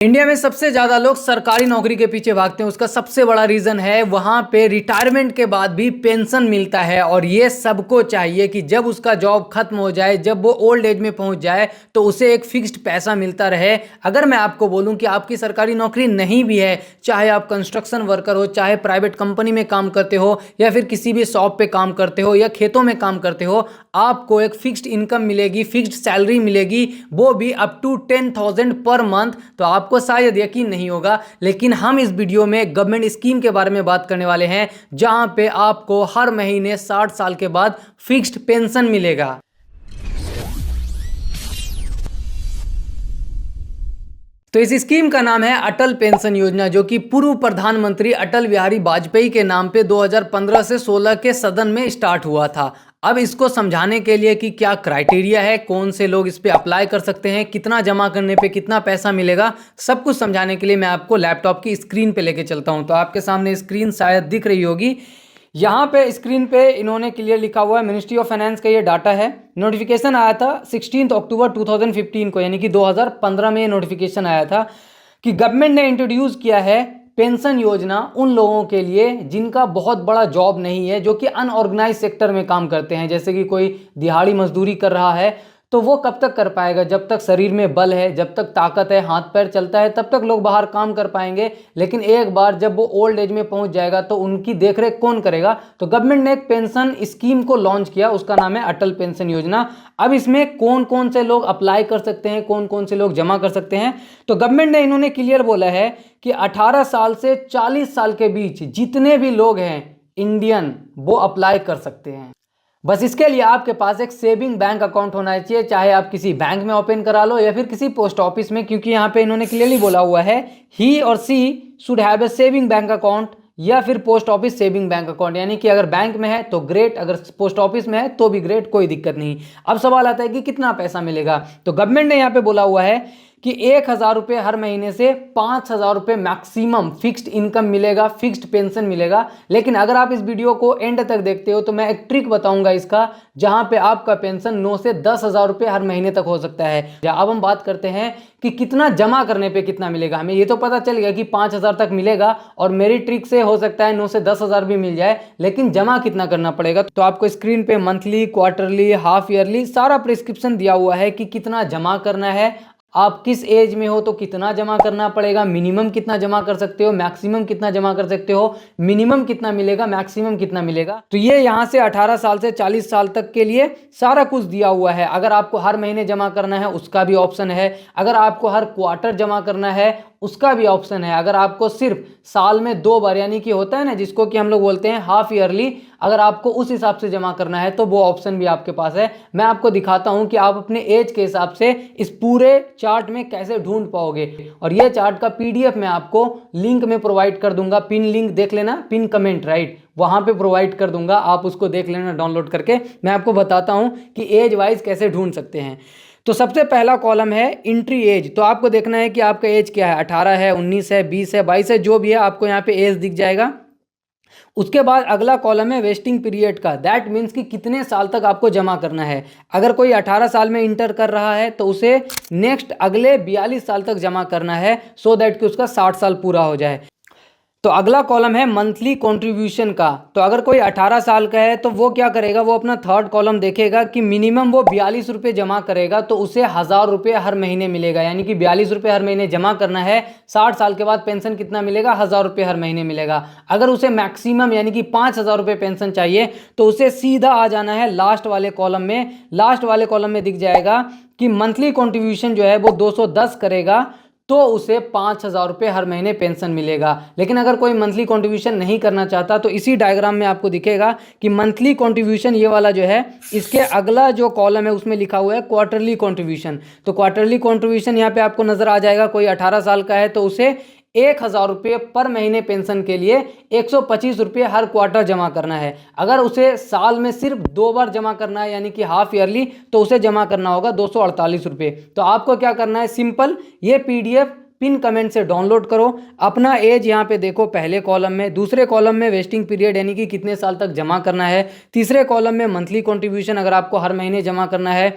India में सबसे ज़्यादा लोग सरकारी नौकरी के पीछे भागते हैं। उसका सबसे बड़ा रीज़न है वहाँ पे रिटायरमेंट के बाद भी पेंशन मिलता है। और ये सबको चाहिए कि जब उसका जॉब खत्म हो जाए, जब वो ओल्ड एज में पहुँच जाए तो उसे एक फिक्स्ड पैसा मिलता रहे। अगर मैं आपको बोलूँ कि आपकी सरकारी नौकरी नहीं भी है, चाहे आप कंस्ट्रक्शन वर्कर हो, चाहे प्राइवेट कंपनी में काम करते हो, या फिर किसी भी शॉप पे काम करते हो, या खेतों में काम करते हो, आपको एक फिक्स्ड इनकम मिलेगी, फिक्स्ड सैलरी मिलेगी, वो भी अप टू 10,000 पर मंथ। तो आपको शायद यकीन नहीं होगा, लेकिन हम इस वीडियो में गवर्नमेंट स्कीम के बारे में बात करने वाले हैं, जहां पे आपको हर महीने 60 साल के बाद फिक्स्ड पेंशन मिलेगा। तो इस स्कीम का नाम है अटल पेंशन योजना, जो कि पूर्व प्रधानमंत्री अटल बिहारी वाजपेयी के नाम पे 2015 से 16 के सदन में स्टार्ट हुआ था। अब इसको समझाने के लिए कि क्या क्राइटेरिया है, कौन से लोग इस पे अप्लाई कर सकते हैं, कितना जमा करने पे कितना पैसा मिलेगा, सब कुछ समझाने के लिए मैं आपको लैपटॉप की स्क्रीन पे लेके चलता हूं। तो आपके सामने स्क्रीन शायद दिख रही होगी। यहाँ पे स्क्रीन पे इन्होंने क्लियर लिखा हुआ है, मिनिस्ट्री ऑफ फाइनेंस का ये डाटा है। नोटिफिकेशन आया था 16 अक्टूबर 2015 को, यानी कि 2015 में ये नोटिफिकेशन आया था कि गवर्नमेंट ने इंट्रोड्यूस किया है पेंशन योजना उन लोगों के लिए जिनका बहुत बड़ा जॉब नहीं है, जो कि अनऑर्गेनाइज सेक्टर में काम करते हैं। जैसे कि कोई दिहाड़ी मजदूरी कर रहा है, तो वो कब तक कर पाएगा? जब तक शरीर में बल है, जब तक ताकत है, हाथ पैर चलता है, तब तक लोग बाहर काम कर पाएंगे। लेकिन एक बार जब वो ओल्ड एज में पहुंच जाएगा तो उनकी देखरेख कौन करेगा? तो गवर्नमेंट ने एक पेंशन स्कीम को लॉन्च किया, उसका नाम है अटल पेंशन योजना। अब इसमें कौन कौन से लोग अप्लाई कर सकते हैं, कौन कौन से लोग जमा कर सकते हैं? तो गवर्नमेंट ने इन्होंने क्लियर बोला है कि 18 साल से 40 साल के बीच जितने भी लोग हैं इंडियन, वो अप्लाई कर सकते हैं। बस इसके लिए आपके पास एक सेविंग बैंक अकाउंट होना चाहिए, चाहे आप किसी बैंक में ओपन करा लो या फिर किसी पोस्ट ऑफिस में, क्योंकि यहाँ पे इन्होंने क्लियरली बोला हुआ है ही और she should have a saving bank account या फिर post office saving bank account. यानी कि अगर बैंक में है तो ग्रेट, अगर पोस्ट ऑफिस में है तो भी ग्रेट, कोई दिक्कत नहीं। अब सवाल आता है कि कितना पैसा मिलेगा। तो गवर्नमेंट ने यहाँ पे बोला हुआ है कि 1,000 रुपये हर महीने से 5,000 रुपये मैक्सिमम फिक्स्ड इनकम मिलेगा, फिक्स्ड पेंशन मिलेगा। लेकिन अगर आप इस वीडियो को एंड तक देखते हो तो मैं एक ट्रिक बताऊंगा इसका, जहां पे आपका पेंशन 9 से 10,000 रुपये हर महीने तक हो सकता है। अब हम बात करते हैं कि कितना जमा करने पे कितना मिलेगा। हमें ये तो पता चल गया कि 5,000 तक मिलेगा, और मेरी ट्रिक से हो सकता है 9 से 10,000 भी मिल जाए, लेकिन जमा कितना करना पड़ेगा? तो आपको स्क्रीन पे मंथली, क्वार्टरली, हाफ ईयरली सारा प्रिस्क्रिप्शन दिया हुआ है कि कितना जमा करना है, आप किस एज में हो तो कितना जमा करना पड़ेगा, मिनिमम कितना जमा कर सकते हो, मैक्सिमम कितना जमा कर सकते हो, मिनिमम कितना मिलेगा, मैक्सिमम कितना मिलेगा। तो ये यहाँ से 18 साल से 40 साल तक के लिए सारा कुछ दिया हुआ है। अगर आपको हर महीने जमा करना है उसका भी ऑप्शन है, अगर आपको हर क्वार्टर जमा करना है उसका भी ऑप्शन है, अगर आपको सिर्फ साल में 2 बार, यानी कि होता है ना जिसको कि हम लोग बोलते हैं हाफ ईयरली, अगर आपको उस हिसाब से जमा करना है तो वो ऑप्शन भी आपके पास है। मैं आपको दिखाता हूं कि आप अपने एज के हिसाब से इस पूरे चार्ट में कैसे ढूंढ पाओगे। और ये चार्ट का पीडीएफ मैं आपको लिंक में प्रोवाइड कर दूंगा, पिन लिंक देख लेना, पिन कमेंट राइट, वहां पे प्रोवाइड कर दूंगा, आप उसको देख लेना डाउनलोड करके। मैं आपको बताता हूं कि एज वाइज कैसे ढूंढ सकते हैं। तो सबसे पहला कॉलम है एंट्री एज। तो आपको देखना है कि आपका एज क्या है, 18 है, 19 है, 20 है, 22 है, जो भी है आपको यहाँ पे एज दिख जाएगा। उसके बाद अगला कॉलम है वेस्टिंग पीरियड का, दैट मीन्स कि कितने साल तक आपको जमा करना है। अगर कोई 18 साल में इंटर कर रहा है तो उसे नेक्स्ट अगले 42 साल तक जमा करना है, सो दैट कि उसका 60 साल पूरा हो जाए। तो अगला कॉलम है मंथली कंट्रीब्यूशन का। तो अगर कोई 18 साल का है तो वो क्या करेगा, वो अपना थर्ड कॉलम देखेगा कि मिनिमम वो 42 रुपये जमा करेगा, तो उसे 1,000 रुपये हर महीने मिलेगा। यानी कि 42 रुपये हर महीने जमा करना है, 60 साल के बाद पेंशन कितना मिलेगा, 1,000 रुपये हर महीने मिलेगा। अगर उसे मैक्सिमम यानी कि 5,000 रुपये पेंशन चाहिए तो उसे सीधा आ जाना है लास्ट वाले कॉलम में। लास्ट वाले कॉलम में दिख जाएगा कि मंथली कॉन्ट्रीब्यूशन जो है वो 210 करेगा तो उसे 5,000 रुपये हर महीने पेंशन मिलेगा। लेकिन अगर कोई मंथली कंट्रीब्यूशन नहीं करना चाहता तो इसी डायग्राम में आपको दिखेगा कि मंथली कंट्रीब्यूशन ये वाला जो है, इसके अगला जो कॉलम है उसमें लिखा हुआ है क्वार्टरली कंट्रीब्यूशन। तो क्वार्टरली कंट्रीब्यूशन यहाँ पे आपको नजर आ जाएगा। कोई 18 साल का है तो उसे 1,000 रुपये पर महीने पेंशन के लिए 125 रुपये हर क्वार्टर जमा करना है। अगर उसे साल में सिर्फ 2 बार जमा करना है यानी कि हाफ ईयरली, तो उसे जमा करना होगा 248 रुपये। तो आपको क्या करना है, सिंपल ये पीडीएफ पिन कमेंट से डाउनलोड करो, अपना एज यहाँ पे देखो पहले कॉलम में, दूसरे कॉलम में वेस्टिंग पीरियड यानी कि कितने साल तक जमा करना है, तीसरे कॉलम में मंथली कंट्रीब्यूशन अगर आपको हर महीने जमा करना है,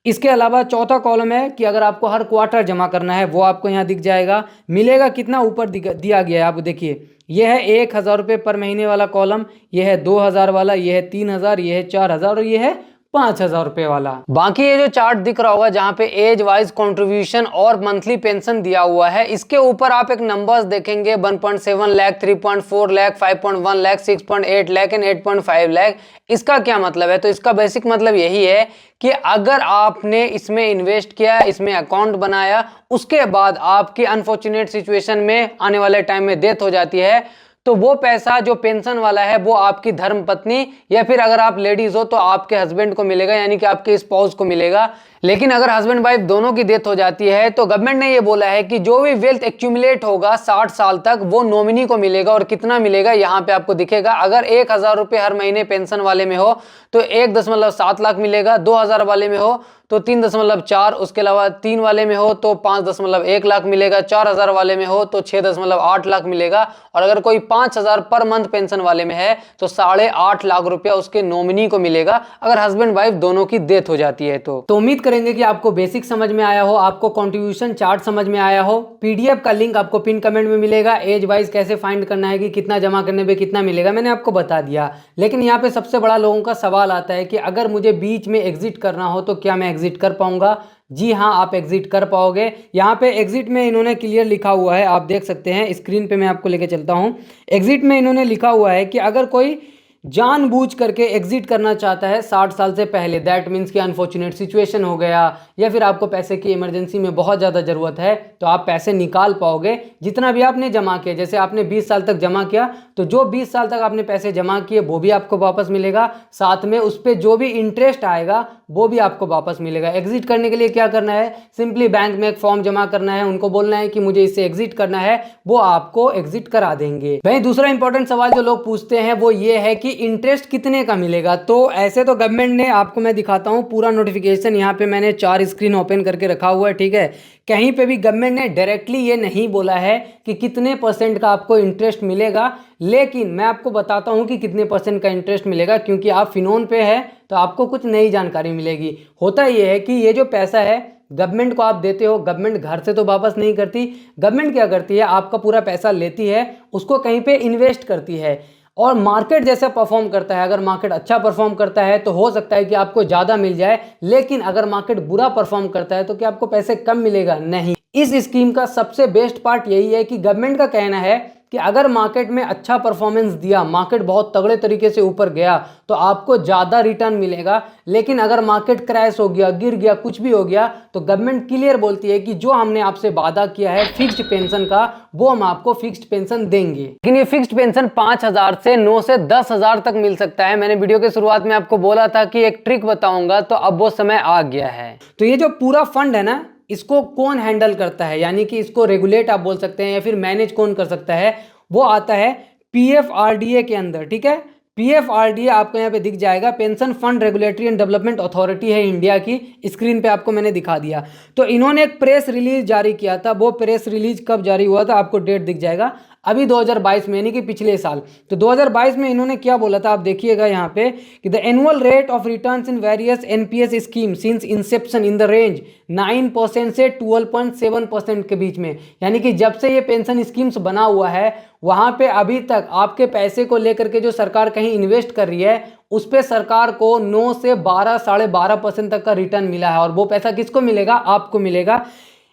इसके अलावा चौथा कॉलम है कि अगर आपको हर क्वार्टर जमा करना है वो आपको यहाँ दिख जाएगा। मिलेगा कितना ऊपर दिया गया है, आप देखिए यह है 1,000 रुपये पर महीने वाला कॉलम, यह है 2,000 वाला, यह है 3,000, यह है 4,000 और यह है 5,000 रुपये वाला। बाकी ये जो चार्ट दिख रहा होगा जहाँ पे एज वाइज कंट्रीब्यूशन और मंथली पेंशन दिया हुआ है, इसके ऊपर आप एक नंबर्स देखेंगे 1.7 लाख, 3.4 लाख, 5.1 लाख, 6.8 लाख एंड 8.5 लाख। इसका क्या मतलब है? तो इसका बेसिक मतलब यही है कि अगर आपने इसमें इन्वेस्ट किया, इसमें अकाउंट बनाया, उसके बाद आपकी अनफॉर्चुनेट सिचुएशन में आने वाले टाइम में डेथ हो जाती है, तो वो पैसा जो पेंशन वाला है वो आपकी धर्म पत्नी या फिर अगर आप लेडीज हो तो आपके हस्बैंड को मिलेगा, यानी कि आपके स्पाउस को मिलेगा। लेकिन अगर हस्बैंड वाइफ दोनों की डेथ हो जाती है तो गवर्नमेंट ने ये बोला है कि जो भी वेल्थ एक्यूमुलेट होगा 60 साल तक वो नॉमिनी को मिलेगा। और कितना मिलेगा यहाँ पे आपको दिखेगा। अगर 1,000 रुपये हर महीने पेंशन वाले में हो तो 1.7 लाख मिलेगा, 2,000 वाले में हो तो 3.4, उसके अलावा 3 वाले में हो तो 5.1 लाख मिलेगा, 4,000 वाले में हो तो 6.8 लाख मिलेगा, और अगर कोई 5,000 पर मंथ पेंशन वाले में है तो 8.5 लाख रुपया उसके नॉमिनी को मिलेगा अगर हस्बैंड वाइफ दोनों की डेथ हो जाती है। तो उम्मीद करेंगे कि आपको बेसिक समझ में आया हो, आपको कंट्रीब्यूशन चार्ट समझ में आया हो। पीडीएफ का लिंक आपको पिन कमेंट में मिलेगा। एज वाइज कैसे फाइंड करना है कि कितना जमा करने पे कितना मिलेगा मैंने आपको बता दिया। लेकिन यहाँ पे सबसे बड़ा लोगों का सवाल आता है कि अगर मुझे बीच में एग्जिट करना हो तो क्या मैं एग्जिट कर पाऊंगा? जी हाँ, आप एग्जिट कर पाओगे। यहाँ पे एग्जिट में इन्होंने क्लियर लिखा हुआ है, आप देख सकते हैं स्क्रीन पे, मैं आपको लेके चलता हूँ। एग्जिट में इन्होंने लिखा हुआ है कि अगर कोई जानबूझ करके एग्जिट करना चाहता है 60 साल से पहले, दैट मीन्स कि अनफॉर्चुनेट सिचुएशन हो गया या फिर आपको पैसे की इमरजेंसी में बहुत ज़्यादा ज़रूरत है, तो आप पैसे निकाल पाओगे जितना भी आपने जमा किया। जैसे आपने 20 साल तक जमा किया तो जो 20 साल तक आपने पैसे जमा किए वो भी आपको वापस मिलेगा, साथ में उस पर जो भी इंटरेस्ट आएगा वो भी आपको वापस मिलेगा। एग्जिट करने के लिए क्या करना है? सिंपली बैंक में एक फॉर्म जमा करना है, उनको बोलना है कि मुझे इससे एग्जिट करना है, वो आपको एग्जिट करा देंगे। भाई दूसरा इंपॉर्टेंट सवाल जो लोग पूछते हैं वो ये है कि इंटरेस्ट कितने का मिलेगा। तो ऐसे तो गवर्नमेंट ने, आपको मैं दिखाता हूँ पूरा नोटिफिकेशन, यहाँ पे मैंने 4 स्क्रीन ओपन करके रखा हुआ है, ठीक है। कहीं पे भी गवर्नमेंट ने डायरेक्टली ये नहीं बोला है कि कितने % का आपको इंटरेस्ट मिलेगा, लेकिन मैं आपको बताता हूँ कि कितने % का इंटरेस्ट मिलेगा, क्योंकि आप फिनोन पे है तो आपको कुछ नई जानकारी मिलेगी। होता ये है कि ये जो पैसा है गवर्नमेंट को आप देते हो, गवर्नमेंट घर से तो वापस नहीं करती। गवर्नमेंट क्या करती है, आपका पूरा पैसा लेती है, उसको कहीं पे इन्वेस्ट करती है और मार्केट जैसे परफॉर्म करता है। अगर मार्केट अच्छा परफॉर्म करता है तो हो सकता है कि आपको ज़्यादा मिल जाए, लेकिन अगर मार्केट बुरा परफॉर्म करता है तो क्या आपको पैसे कम मिलेगा? नहीं। इस स्कीम का सबसे बेस्ट पार्ट यही है कि गवर्नमेंट का कहना है कि अगर मार्केट में अच्छा परफॉर्मेंस दिया, मार्केट बहुत तगड़े तरीके से ऊपर गया तो आपको ज़्यादा रिटर्न मिलेगा। लेकिन अगर मार्केट क्रैश हो गया, गिर गया, कुछ भी हो गया, तो गवर्नमेंट क्लियर बोलती है कि जो हमने आपसे वादा किया है फिक्स्ड पेंशन का, वो हम आपको फिक्स्ड पेंशन देंगे। लेकिन ये फिक्स्ड पेंशन 5,000 से 9 से 10,000 तक मिल सकता है। मैंने वीडियो के शुरुआत में आपको बोला था कि एक ट्रिक बताऊंगा, तो अब वो समय आ गया है। तो ये जो पूरा फंड है ना, इसको कौन हैंडल करता है, यानी कि इसको रेगुलेट आप बोल सकते हैं या फिर मैनेज कौन कर सकता है, वो आता है PFRDA के अंदर, ठीक है। PFRDA आपको यहाँ पे दिख जाएगा, pension fund regulatory and development authority है इंडिया की। स्क्रीन पे आपको मैंने दिखा दिया। तो इन्होंने एक प्रेस रिलीज जारी किया था। वो प्रेस रिलीज कब जारी हुआ था, आपको डेट दिख जाएगा, अभी 2022 में, यानी कि पिछले साल। तो 2022 में इन्होंने क्या बोला था, आप देखिएगा यहाँ पे कि the annual rate of returns in various NPS scheme since Inception in the range 9% से 12.7% के बीच में, यानी कि जब से ये पेंशन स्कीम्स बना हुआ है वहाँ पे अभी तक आपके पैसे को लेकर के जो सरकार कहीं इन्वेस्ट कर रही है उस पर सरकार को 9 से 12, 12.5% तक का रिटर्न मिला है। और वो पैसा किसको मिलेगा? आपको मिलेगा।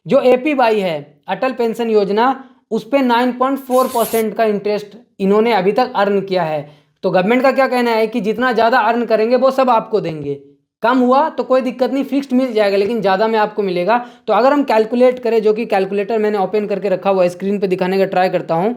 जो APY है, अटल पेंशन योजना, उस पर 9.4% का इंटरेस्ट इन्होंने अभी तक अर्न किया है। तो गवर्नमेंट का क्या कहना है कि जितना ज़्यादा अर्न करेंगे वो सब आपको देंगे, कम हुआ तो कोई दिक्कत नहीं, फिक्स्ड मिल जाएगा, लेकिन ज़्यादा में आपको मिलेगा। तो अगर हम कैलकुलेट करें, जो कि कैलकुलेटर मैंने ओपन करके रखा हुआ है, स्क्रीन पे दिखाने का ट्राई करता हूँ।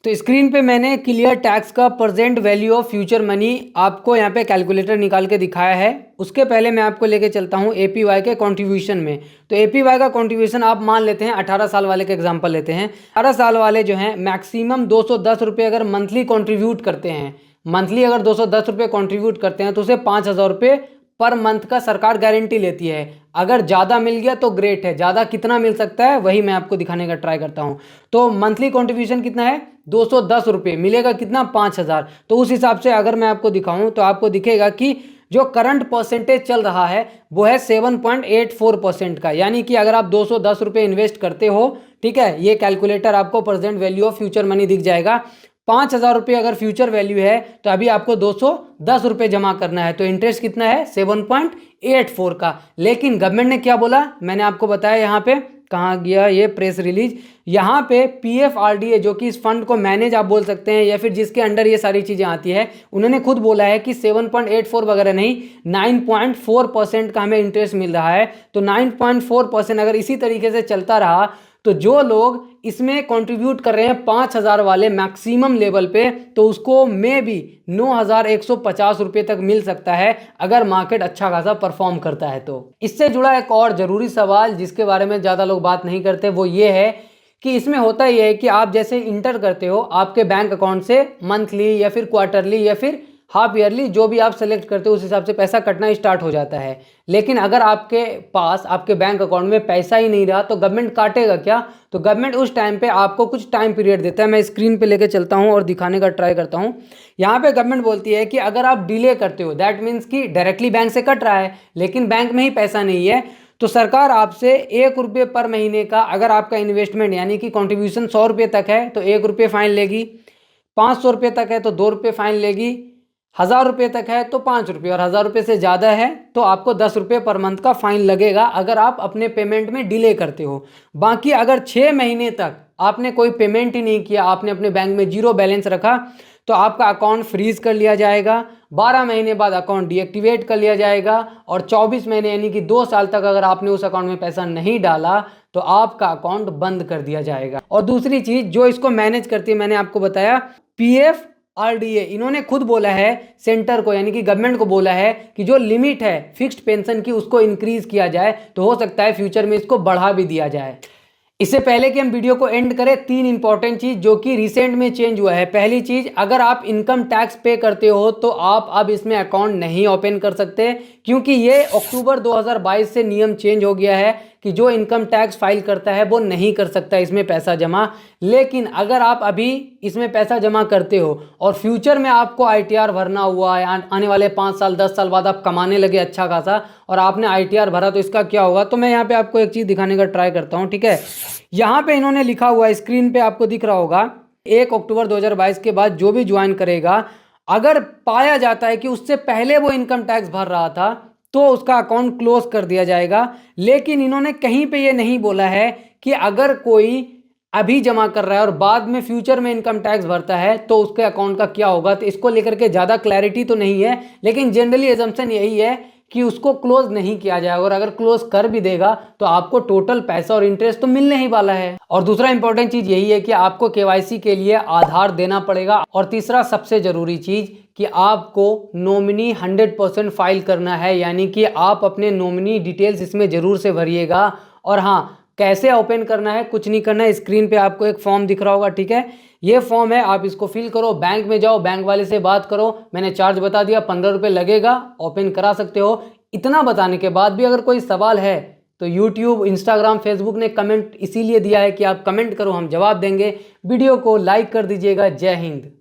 तो स्क्रीन पे मैंने क्लियर टैक्स का present value of future money आपको यहाँ पे कैलकुलेटर निकाल के दिखाया है। उसके पहले मैं आपको लेके चलता हूँ APY के कंट्रीब्यूशन में। तो APY का कंट्रीब्यूशन आप मान लेते हैं, 18 साल वाले का एग्जांपल लेते हैं। 18 साल वाले जो हैं मैक्सिमम 210 रुपये अगर मंथली कंट्रीब्यूट करते हैं, मंथली अगर 210 रुपये कंट्रीब्यूट करते हैं तो उसे 5,000 रुपये पर मंथ का सरकार गारंटी लेती है। अगर ज़्यादा मिल गया तो ग्रेट है, ज़्यादा कितना मिल सकता है वही मैं आपको दिखाने का ट्राई करता हूँ। तो मंथली कंट्रीब्यूशन कितना है? 210 रुपये, मिलेगा कितना? 5,000। तो उस हिसाब से अगर मैं आपको दिखाऊँ तो आपको दिखेगा कि जो करंट परसेंटेज चल रहा है वो है 7.84% का। यानी कि अगर आप 210 रुपये इन्वेस्ट करते हो, ठीक है, ये कैलकुलेटर आपको present value of future money दिख जाएगा। 5,000 रुपये अगर फ्यूचर वैल्यू है तो अभी आपको 210 रुपये जमा करना है, तो इंटरेस्ट कितना है 7.84 का। लेकिन गवर्नमेंट ने क्या बोला, मैंने आपको बताया, यहाँ पे कहाँ गया ये प्रेस रिलीज, यहाँ पे PFRDA जो कि इस फंड को मैनेज आप बोल सकते हैं या फिर जिसके अंडर ये सारी चीज़ें आती है, उन्होंने खुद बोला है कि 7.84 वगैरह नहीं, 9.4% का हमें इंटरेस्ट मिल रहा है। तो 9.4% अगर इसी तरीके से चलता रहा तो जो लोग इसमें कंट्रीब्यूट कर रहे हैं 5,000 वाले मैक्सिमम लेवल पे, तो उसको में भी 9,150 रुपये तक मिल सकता है अगर मार्केट अच्छा खासा परफॉर्म करता है। तो इससे जुड़ा एक और ज़रूरी सवाल जिसके बारे में ज़्यादा लोग बात नहीं करते वो ये है कि इसमें होता ही है कि आप जैसे इंटर करते हो आपके बैंक अकाउंट से मंथली या फिर क्वार्टरली या फिर हाफ ईयरली, जो भी आप सेलेक्ट करते हो उस हिसाब से पैसा कटना स्टार्ट हो जाता है। लेकिन अगर आपके पास आपके बैंक अकाउंट में पैसा ही नहीं रहा तो गवर्नमेंट काटेगा क्या? तो गवर्नमेंट उस टाइम पे आपको कुछ टाइम पीरियड देता है। मैं स्क्रीन पे लेके चलता हूँ और दिखाने का ट्राई करता हूँ। यहाँ पे गवर्नमेंट बोलती है कि अगर आप डिले करते हो, दैट मीन्स कि डायरेक्टली बैंक से कट रहा है लेकिन बैंक में ही पैसा नहीं है, तो सरकार आपसे 1 रुपये पर महीने का, अगर आपका इन्वेस्टमेंट यानी कि कॉन्ट्रीब्यूशन 100 रुपये तक है तो 1 रुपये फाइन लेगी, 500 रुपये तक है तो 2 रुपये फाइन लेगी, 1,000 रुपये तक है तो 5 रुपये, और 1,000 रुपये से ज़्यादा है तो आपको 10 रुपये पर मंथ का फाइन लगेगा अगर आप अपने पेमेंट में डिले करते हो। बाकी अगर 6 महीने तक आपने कोई पेमेंट ही नहीं किया, आपने अपने बैंक में जीरो बैलेंस रखा, तो आपका अकाउंट फ्रीज कर लिया जाएगा। 12 महीने बाद अकाउंट डीएक्टिवेट कर लिया जाएगा, और 24 महीने यानी कि 2 साल तक अगर आपने उस अकाउंट में पैसा नहीं डाला तो आपका अकाउंट बंद कर दिया जाएगा। और दूसरी चीज़ जो इसको मैनेज करती है, मैंने आपको बताया PFRDA, इन्होंने खुद बोला है सेंटर को यानी कि गवर्नमेंट को बोला है कि जो लिमिट है फिक्स्ड पेंशन की उसको इंक्रीज किया जाए, तो हो सकता है फ्यूचर में इसको बढ़ा भी दिया जाए। इससे पहले कि हम वीडियो को एंड करें, 3 इंपॉर्टेंट चीज जो कि रिसेंट में चेंज हुआ है। पहली चीज, अगर आप इनकम टैक्स पे करते हो तो आप अब इसमें अकाउंट नहीं ओपन कर सकते, क्योंकि ये अक्टूबर 2022 से नियम चेंज हो गया है कि जो इनकम टैक्स फाइल करता है वो नहीं कर सकता इसमें पैसा जमा। लेकिन अगर आप अभी इसमें पैसा जमा करते हो और फ्यूचर में आपको ITR भरना हुआ, आने वाले 5 साल 10 साल बाद आप कमाने लगे अच्छा खासा और आपने ITR भरा, तो इसका क्या होगा? तो मैं यहाँ पे आपको एक चीज़ दिखाने का ट्राई करता हूँ, ठीक है। यहाँ पे इन्होंने लिखा हुआ है, स्क्रीन पे आपको दिख रहा होगा, 1 अक्टूबर 2022 के बाद जो भी ज्वाइन करेगा, अगर पाया जाता है कि उससे पहले वो इनकम टैक्स भर रहा था तो उसका अकाउंट क्लोज कर दिया जाएगा। लेकिन इन्होंने कहीं पे ये नहीं बोला है कि अगर कोई अभी जमा कर रहा है और बाद में फ्यूचर में इनकम टैक्स भरता है तो उसके अकाउंट का क्या होगा। तो इसको लेकर के ज़्यादा क्लैरिटी तो नहीं है, लेकिन जनरली एजम्पशन यही है कि उसको क्लोज नहीं किया जाएगा, और अगर क्लोज कर भी देगा तो आपको टोटल पैसा और इंटरेस्ट तो मिलने ही वाला है। और दूसरा इंपॉर्टेंट चीज यही है कि आपको KYC के लिए आधार देना पड़ेगा। और तीसरा सबसे जरूरी चीज कि आपको नॉमिनी 100% फाइल करना है, यानी कि आप अपने नॉमिनी डिटेल्स इसमें जरूर से भरिएगा। और हाँ, कैसे ओपन करना है, कुछ नहीं करना है, स्क्रीन पे आपको एक फॉर्म दिख रहा होगा, ठीक है, ये फॉर्म है, आप इसको फिल करो, बैंक में जाओ, बैंक वाले से बात करो, मैंने चार्ज बता दिया, 15 रुपये लगेगा, ओपन करा सकते हो। इतना बताने के बाद भी अगर कोई सवाल है तो YouTube, Instagram, Facebook ने कमेंट इसीलिए दिया है कि आप कमेंट करो, हम जवाब देंगे। वीडियो को लाइक कर दीजिएगा। जय हिंद।